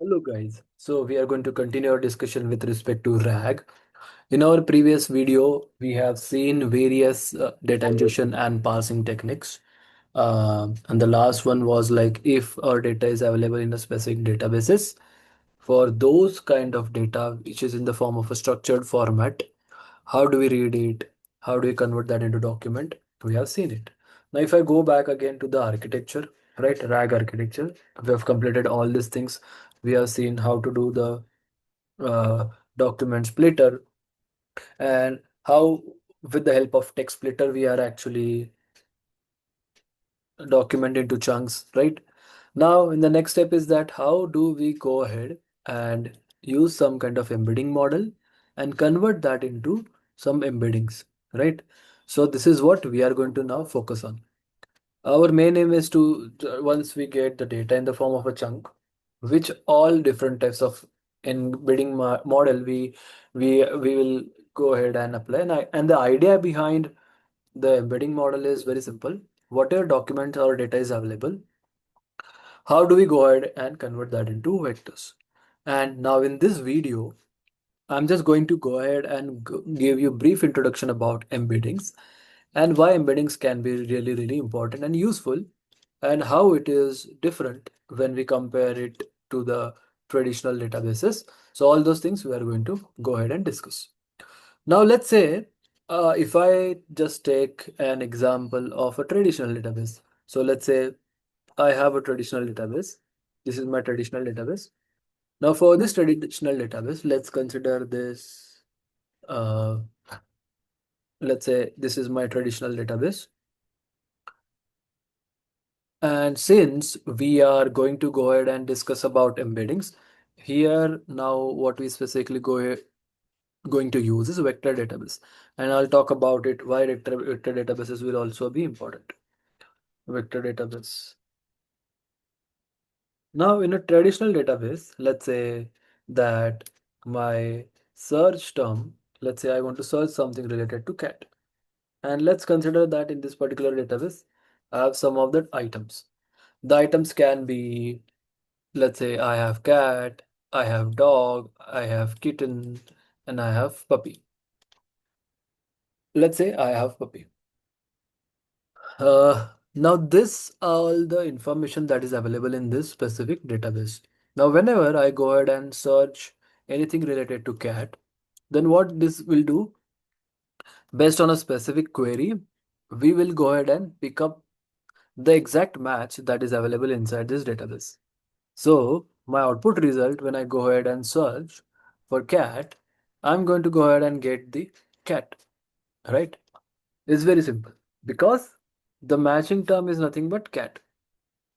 Hello guys. So we are going to continue our discussion with respect to RAG. In our previous video, we have seen various data ingestion and parsing techniques. And the last one was like if our data is available in a specific databases, for those kind of data which is in the form of a structured format, how do we read it? How do we convert that into document? We have seen it. Now, if I go back again to the architecture, right, RAG architecture, we have completed all these things. We have seen how to do the document splitter and how, with the help of text splitter, we are actually document into chunks, right? Now, in the next step is that how do we go ahead and use some kind of embedding model and convert that into some embeddings, right? So this is what we are going to now focus on. Our main aim is to, once we get the data in the form of a chunk, which all different types of embedding model we will go ahead and apply. And the idea behind the embedding model is very simple. Whatever document or data is available, how do we go ahead and convert that into vectors? And now in this video, I'm just going to go ahead and give you a brief introduction about embeddings and why embeddings can be really, really important and useful and how it is different when we compare it to the traditional databases. So all those things we are going to go ahead and discuss. Now let's say if I just take an example of a traditional database. So let's say I have a traditional database. This is my traditional database. Now for this traditional database, let's consider this. Uh, let's say this is my traditional database. And since we are going to go ahead and discuss about embeddings, here now what we specifically going to use is vector database. And I'll talk about it why vector databases will also be important. Vector database. Now, in a traditional database, let's say that my search term, let's say I want to search something related to cat. And let's consider that in this particular database, I have some of the items. The items can be, let's say I have cat, I have dog, I have kitten, and I have puppy. Let's say I have puppy. Now this all the information that is available in this specific database. Now whenever I go ahead and search anything related to cat, then what this will do, based on a specific query, we will go ahead and pick up the exact match that is available inside this database. So my output result when I go ahead and search for cat, I'm going to go ahead and get the cat, right? It's very simple because the matching term is nothing but cat.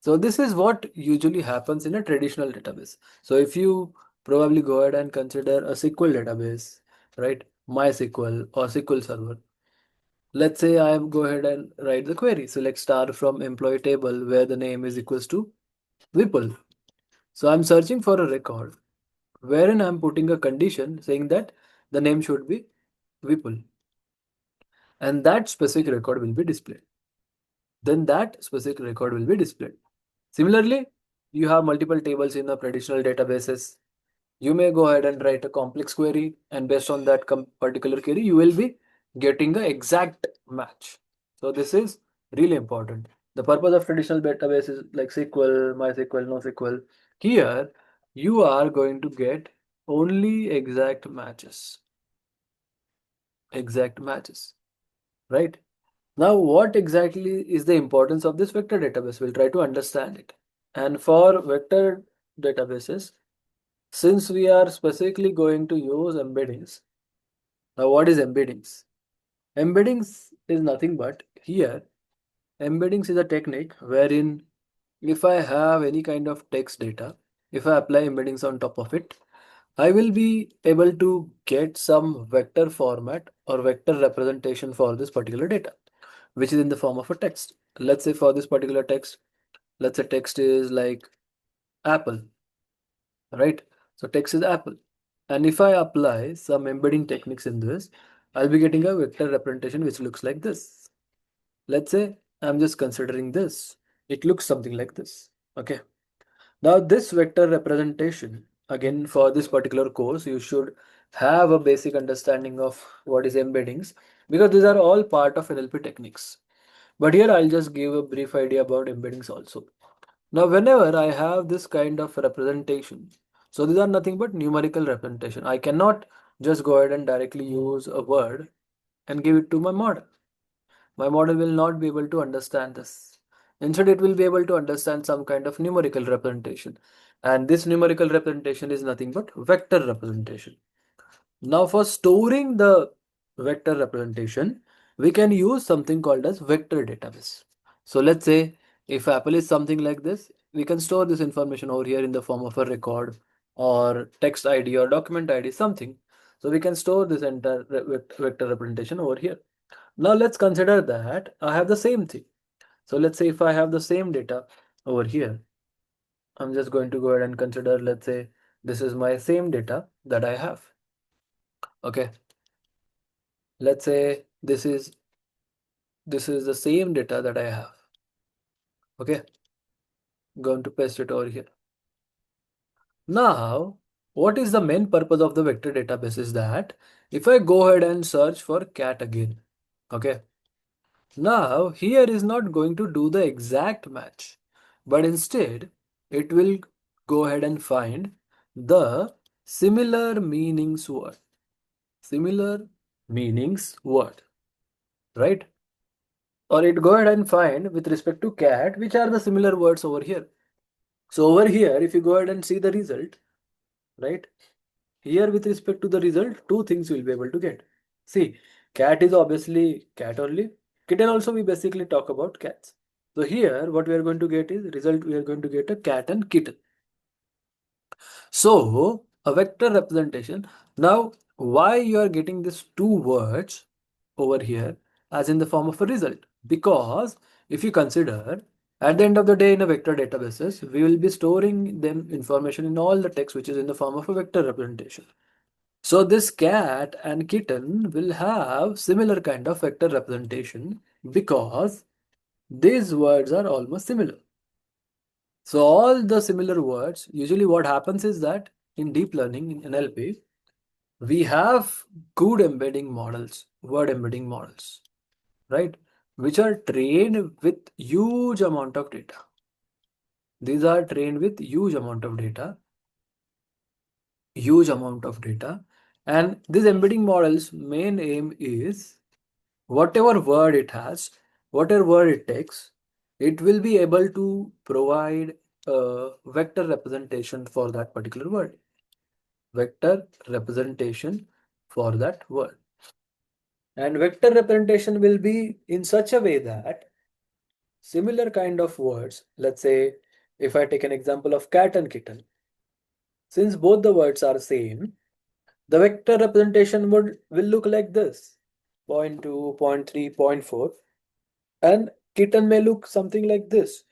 So this is what usually happens in a traditional database. So if you probably go ahead and consider a SQL database, right? MySQL or SQL Server. Let's say I go ahead and write the query. Select star from employee table where the name is equals to Vipul. So I'm searching for a record wherein I'm putting a condition saying that the name should be Vipul and that specific record will be displayed. Then that specific record will be displayed. Similarly, you have multiple tables in the traditional databases. You may go ahead and write a complex query, and based on that particular query, you will be getting the exact match. So this is really important. The purpose of traditional databases like SQL, MySQL, NoSQL, here you are going to get only exact matches, right? Now, what exactly is the importance of this vector database? We'll try to understand it. And for vector databases, since we are specifically going to use embeddings, now what is embeddings? Embeddings is nothing but here, embeddings is a technique wherein if I have any kind of text data, if I apply embeddings on top of it, I will be able to get some vector format or vector representation for this particular data, which is in the form of a text. Let's say for this particular text, let's say text is like apple, right? So text is apple. And if I apply some embedding techniques in this, I'll be getting a vector representation which looks like this. Let's say I'm just considering this. It looks something like this. Okay. Now, this vector representation, again, for this particular course, you should have a basic understanding of what is embeddings, because these are all part of NLP techniques. But here I'll just give a brief idea about embeddings also. Now, whenever I have this kind of representation, so these are nothing but numerical representation. I cannot just go ahead and directly use a word and give it to my model. My model will not be able to understand this. Instead, it will be able to understand some kind of numerical representation. And this numerical representation is nothing but vector representation. Now, for storing the vector representation, we can use something called as vector database. So let's say if Apple is something like this, we can store this information over here in the form of a record or text ID or document ID, something. So we can store this entire vector representation over here. Now let's consider that I have the same thing. So let's say if I have the same data over here, I'm just going to go ahead and consider, let's say this is my same data that I have. Okay. Let's say this is the same data that I have. Okay. Going to paste it over here. Now, what is the main purpose of the vector database is that if I go ahead and search for cat again, okay. Now, here is not going to do the exact match, but instead it will go ahead and find the similar meanings word. Similar meanings word, right? Or it go ahead and find with respect to cat, which are the similar words over here. So over here, if you go ahead and see the result, right? Here with respect to the result, two things you will be able to get. See, cat is obviously cat only. Kitten also we basically talk about cats. So here what we are going to get is result, we are going to get a cat and kitten. So a vector representation. Now why you are getting these two words over here as in the form of a result? Because if you consider at the end of the day in a vector databases, we will be storing them information in all the text which is in the form of a vector representation. So this cat and kitten will have similar kind of vector representation because these words are almost similar. So all the similar words, usually what happens is that in deep learning, in NLP, we have good embedding models, word embedding models, right? Which are trained with huge amount of data. These are trained with huge amount of data, huge amount of data. And these embedding models main aim is whatever word it has, whatever word it takes, it will be able to provide a vector representation for that particular word. Vector representation for that word. And vector representation will be in such a way that similar kind of words, let's say if I take an example of cat and kitten, since both the words are same, the vector representation will look like this: point 2, point 3, point 4. And kitten may look something like this: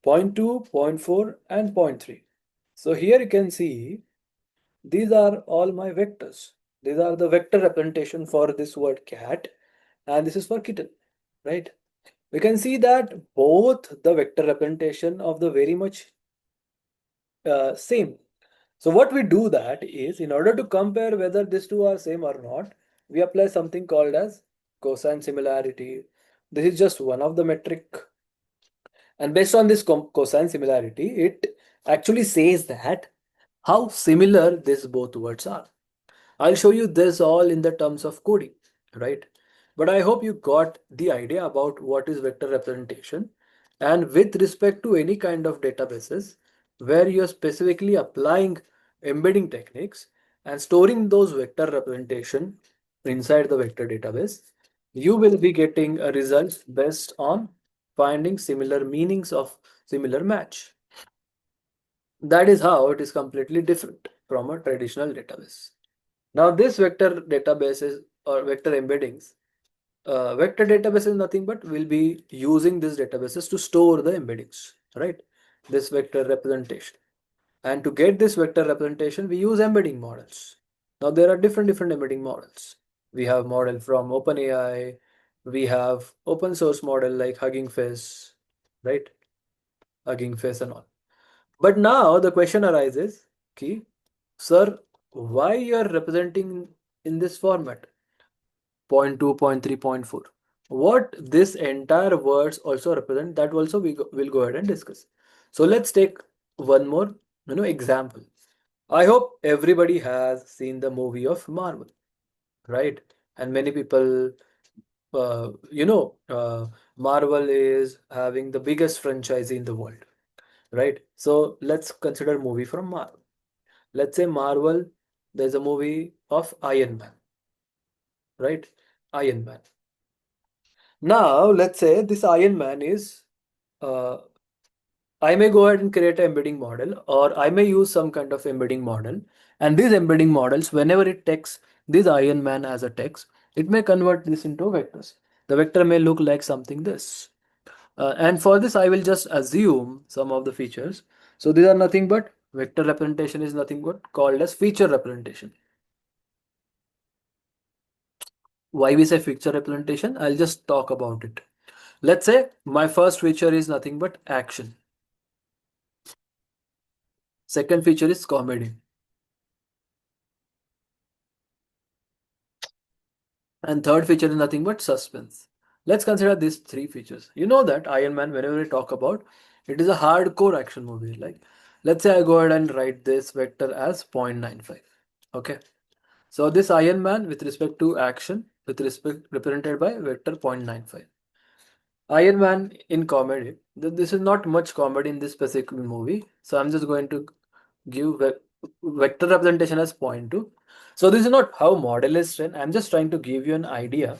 point 2, point 4, and point 3. So here you can see these are all my vectors. These are the vector representation for this word cat, and this is for kitten, right? We can see that both the vector representation of the very much same. So what we do that is, in order to compare whether these two are same or not, we apply something called as cosine similarity. This is just one of the metric. And based on this cosine similarity, it actually says that how similar these both words are. I'll show you this all in the terms of coding, right? But I hope you got the idea about what is vector representation. And with respect to any kind of databases where you're specifically applying embedding techniques and storing those vector representation inside the vector database, you will be getting a results based on finding similar meanings of similar match. That is how it is completely different from a traditional database. Now this vector databases or vector embeddings, vector database is nothing but we'll be using these databases to store the embeddings, right? This vector representation. And to get this vector representation, we use embedding models. Now there are different embedding models. We have model from OpenAI, we have open source model like Hugging Face, right? Hugging Face and all. But now the question arises, ki, sir, why you are representing in this format? Point 2, point 3, point 4. What this entire words also represent, that also will go ahead and discuss. So let's take one more example. I hope everybody has seen the movie of Marvel, right? And many people, Marvel is having the biggest franchise in the world, right? So let's consider movie from Marvel. Let's say Marvel, there's a movie of Iron Man, right? Iron Man. Now, let's say this Iron Man is, uh, I may go ahead and create an embedding model, or I may use some kind of embedding model. And these embedding models, whenever it takes this Iron Man as a text, it may convert this into vectors. The vector may look like something this. And for this, I will just assume some of the features. So these are nothing but vector representation is nothing but called as feature representation. Why we say feature representation? I'll just talk about it. Let's say my first feature is nothing but action. Second feature is comedy. And third feature is nothing but suspense. Let's consider these three features. You know that Iron Man, whenever we talk about, it is a hardcore action movie. Like, let's say I go ahead and write this vector as 0.95. Okay. So this Iron Man with respect to action, with respect represented by vector 0.95. Iron Man in comedy. This is not much comedy in this specific movie. So I'm just going to give vector representation as 0.2. So this is not how model is trained. I'm just trying to give you an idea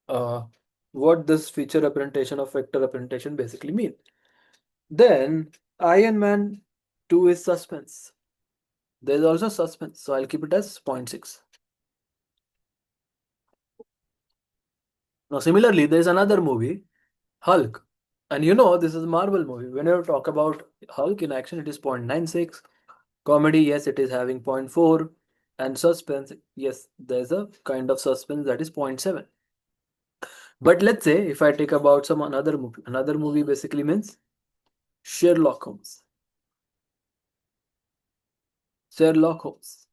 uh, what this feature representation of vector representation basically mean. Then Iron Man 2 is suspense. There is also suspense. So I'll keep it as zero point 0.6. Now similarly, there is another movie, Hulk. And you know this is a Marvel movie. Whenever you talk about Hulk in action, it is 0.96. Comedy, yes, it is having zero point 0.4. And suspense, yes, there's a kind of suspense that is 0.7. But let's say if I take about some another movie basically means Sherlock Holmes. Sherlock Holmes.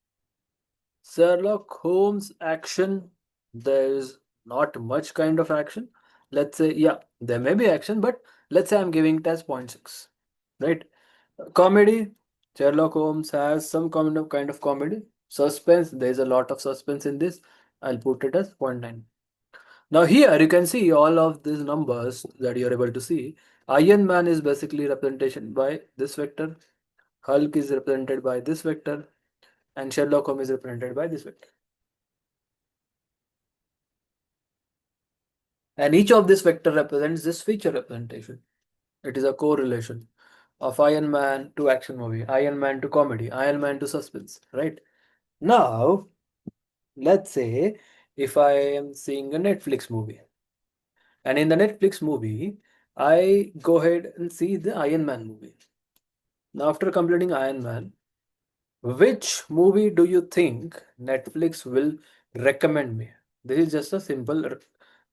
Sherlock Holmes action, there's not much kind of action. Let's say, yeah, there may be action, but let's say I'm giving it as zero point 0.6. Right? Comedy, Sherlock Holmes has some kind of comedy. Suspense, there's a lot of suspense in this. I'll put it as zero point 0.9. Now here you can see all of these numbers that you're able to see. Iron Man is basically representation by this vector. Hulk is represented by this vector. And Sherlock Holmes is represented by this vector. And each of this vector represents this feature representation. It is a correlation of Iron Man to action movie, Iron Man to comedy, Iron Man to suspense, right? Now, let's say if I am seeing a Netflix movie, and in the Netflix movie, I go ahead and see the Iron Man movie. Now, after completing Iron Man, which movie do you think Netflix will recommend me? This is just a simple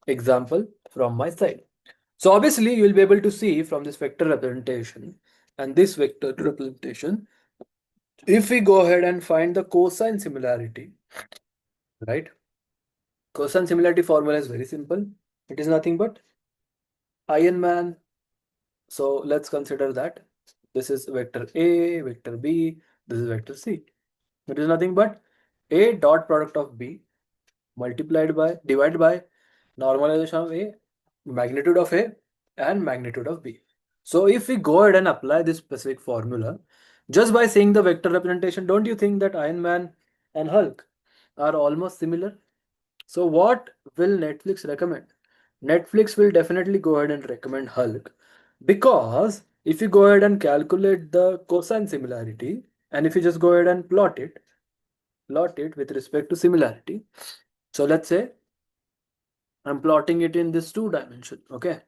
example from my side. So obviously you will be able to see from this vector representation and this vector representation, if we go ahead and find the cosine similarity, right? Cosine similarity formula is very simple. It is nothing but Iron Man. So let's consider that. This is vector A, vector B, this is vector C. It is nothing but A dot product of B multiplied by divided by normalization of A, magnitude of A, and magnitude of B. So if we go ahead and apply this specific formula, just by seeing the vector representation, don't you think that Iron Man and Hulk are almost similar? So what will Netflix recommend? Netflix will definitely go ahead and recommend Hulk, because if you go ahead and calculate the cosine similarity, and if you just go ahead and plot it with respect to similarity. So let's say I'm plotting it in this 2 dimension. Okay.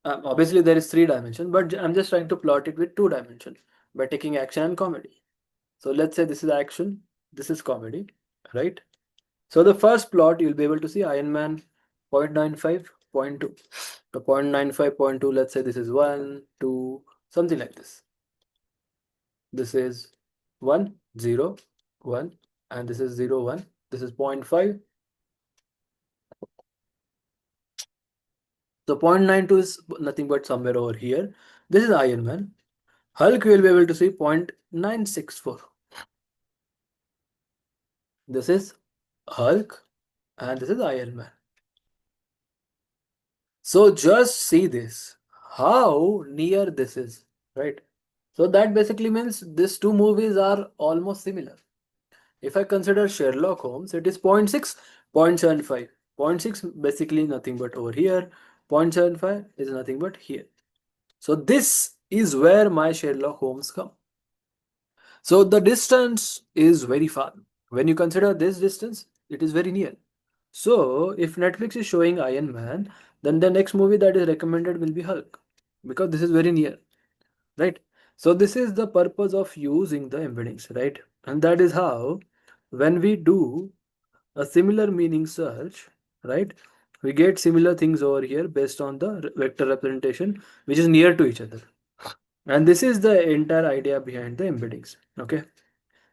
Obviously there is 3 dimension, but I'm just trying to plot it with 2 dimension by taking action and comedy. So let's say this is action, this is comedy, right? So the first plot you'll be able to see Iron Man 0.95, 0.2. The 0.95, 0.2, let's say this is 1, 2, something like this. This is 1, 0, 1, and this is 0, 1. This is 0.5. So 0.92 is nothing but somewhere over here. This is Iron Man. Hulk will be able to see 0.964. This is Hulk and this is Iron Man. So just see this, how near this is, right? So that basically means these two movies are almost similar. If I consider Sherlock Holmes, it is 0.6, 0.75. 0.6 basically nothing but over here. 0.75 is nothing but here. So this is where my Sherlock Holmes come. So the distance is very far. When you consider this distance, it is very near. So if Netflix is showing Iron Man, then the next movie that is recommended will be Hulk because this is very near, right? So this is the purpose of using the embeddings, right? And that is how when we do a similar meaning search, right, we get similar things over here based on the vector representation which is near to each other. And this is the entire idea behind the embeddings. Okay.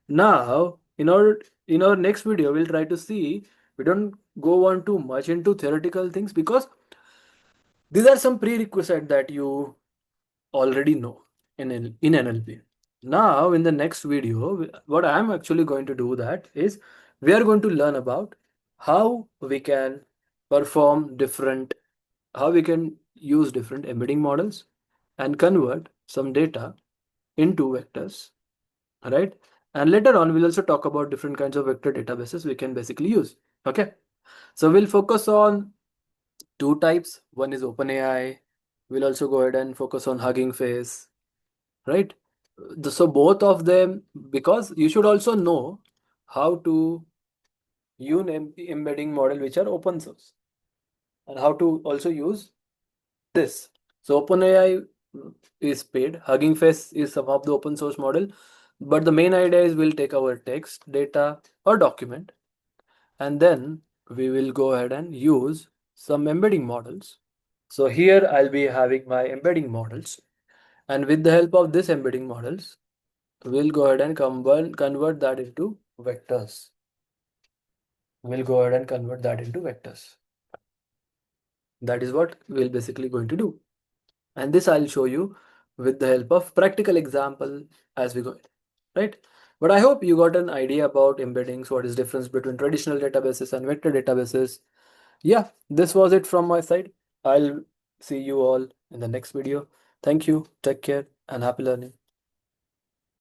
Now, in our next video, we'll try to see, we don't go on too much into theoretical things because these are some prerequisites that you already know in NLP. Now, in the next video, what I'm actually going to do that is we are going to learn about how we can perform different, how we can use different embedding models and convert some data into vectors, right? And later on, we'll also talk about different kinds of vector databases we can basically use. Okay. So we'll focus on two types. One is OpenAI. We'll also go ahead and focus on Hugging Face, right? So both of them, because you should also know how to use embedding model which are open source and how to also use this. So OpenAI is paid. Hugging Face is some of the open source model, but the main idea is we'll take our text, data, or document, and then we will go ahead and use some embedding models. So here I'll be having my embedding models, and with the help of this embedding models, we'll go ahead and convert that into vectors. We'll go ahead and convert that into vectors. That is what we're basically going to do. And this I'll show you with the help of practical example as we go, right? But I hope you got an idea about embeddings, what is difference between traditional databases and vector databases. Yeah, this was it from my side. I'll see you all in the next video. Thank you, take care, and happy learning.